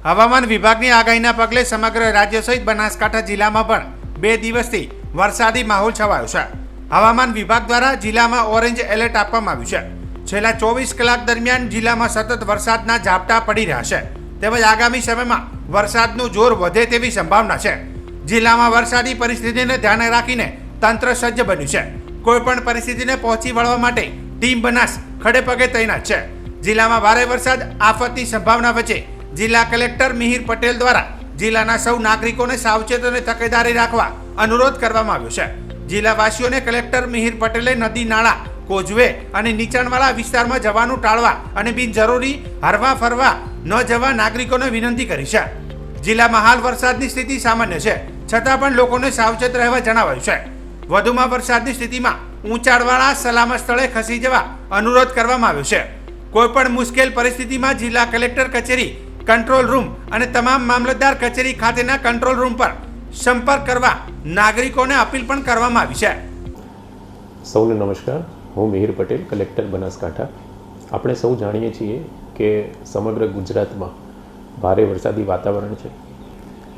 હવામાન વિભાગની આગાહીના પગલે સમગ્ર રાજ્ય સહિત બનાસકાંઠા જિલ્લામાં પણ 2 દિવસથી વરસાદી માહોલ છવાયો છે। હવામાન વિભાગ દ્વારા જિલ્લામાં ઓરેન્જ એલર્ટ આપવામાં આવ્યું છે। છેલ્લા 24 કલાક દરમિયાન જિલ્લામાં સતત વરસાદના ઝાપટા પડી રહ્યા છે, તેમજ આગામી સમયમાં વરસાદનું જોર વધે તેવી સંભાવના છે। જિલ્લામાં વરસાદી પરિસ્થિતિને ધ્યાને રાખીને તંત્ર સજ્જ બન્યું છે। કોઈપણ પરિસ્થિતિને પહોંચી વળવા માટે ટીમ બનાસ ખડે પગે તૈનાત છે। જિલ્લામાં ભારે વરસાદ આફતની સંભાવના વચ્ચે જિલ્લા કલેક્ટર મિહિર પટેલ દ્વારા જિલ્લાના સૌ નાગરિકોને સાવચેત અને તકેદારી રાખવા અનુરોધ કરવામાં આવ્યો છે। જિલ્લાવાસીઓને કલેક્ટર મિહિર પટેલે નદી નાળા, કોઝવે અને નીચાણવાળા વિસ્તારમાં જવાનું ટાળવા અને બિનજરૂરી હરવા ફરવા ન જવા નાગરિકોને વિનંતી કરી છે। જિલ્લામાં હાલ વરસાદની સ્થિતિ સામાન્ય છે, છતાં પણ લોકોને સાવચેત રહેવા જણાવાયું છે। વધુમાં વરસાદની સ્થિતિમાં ઊંચાણવાળા સલામત સ્થળે ખસી જવા અનુરોધ કરવામાં આવ્યો છે। કોઈપણ મુશ્કેલ પરિસ્થિતિમાં જિલ્લા કલેક્ટર કચેરી, કંટ્રોલ રૂમ અને તમામ મામલતદાર કચેરી ખાતેના કંટ્રોલ રૂમ પર સંપર્ક કરવા નાગરિકોને અપીલ પણ કરવામાં આવી છે। સૌને નમસ્કાર, હું મિહિર પટેલ, કલેક્ટર બનાસકાંઠા। આપણે સૌ જાણીએ છીએ કે સમગ્ર ગુજરાતમાં ભારે વરસાદી વાતાવરણ છે।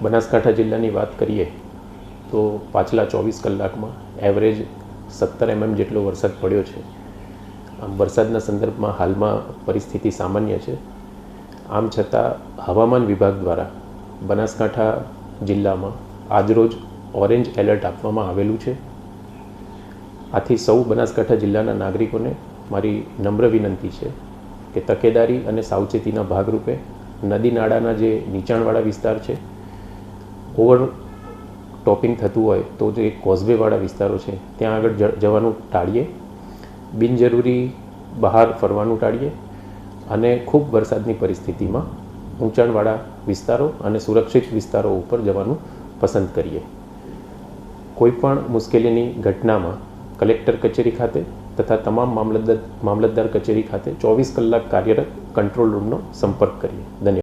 બનાસકાંઠા જિલ્લાની વાત કરીએ તો પાછલા 24 કલાકમાં એવરેજ 17 mm જેટલો વરસાદ પડ્યો છે। આમ વરસાદના સંદર્ભમાં હાલમાં પરિસ્થિતિ સામાન્ય છે। આમ છતાં હવામાન વિભાગ દ્વારા બનાસકાંઠા જિલ્લામાં આજરોજ ઓરેન્જ એલર્ટ આપવામાં આવેલું છે। આથી સૌ બનાસકાંઠા જિલ્લાના નાગરિકોને મારી નમ્ર વિનંતી છે કે તકેદારી અને સાવચેતીના ભાગરૂપે નદી નાળાના જે નીચાણવાળા વિસ્તાર છે, ઓવર ટોપિંગ થતું હોય તો જે કોઝવેવાળા વિસ્તારો છે ત્યાં આગળ જવાનું ટાળીએ, બિનજરૂરી બહાર ફરવાનું ટાળીએ અને ખૂબ વરસાદની પરિસ્થિતિમાં ઊંચાણવાળા વિસ્તારો અને સુરક્ષિત વિસ્તારો ઉપર જવાનું પસંદ કરીએ। કોઈપણ મુશ્કેલીની ઘટનામાં કલેક્ટર કચેરી ખાતે તથા તમામ મામલતદાર કચેરી ખાતે 24 કલાક કાર્યરત કંટ્રોલ રૂમનો સંપર્ક કરીએ। ધન્યવાદ।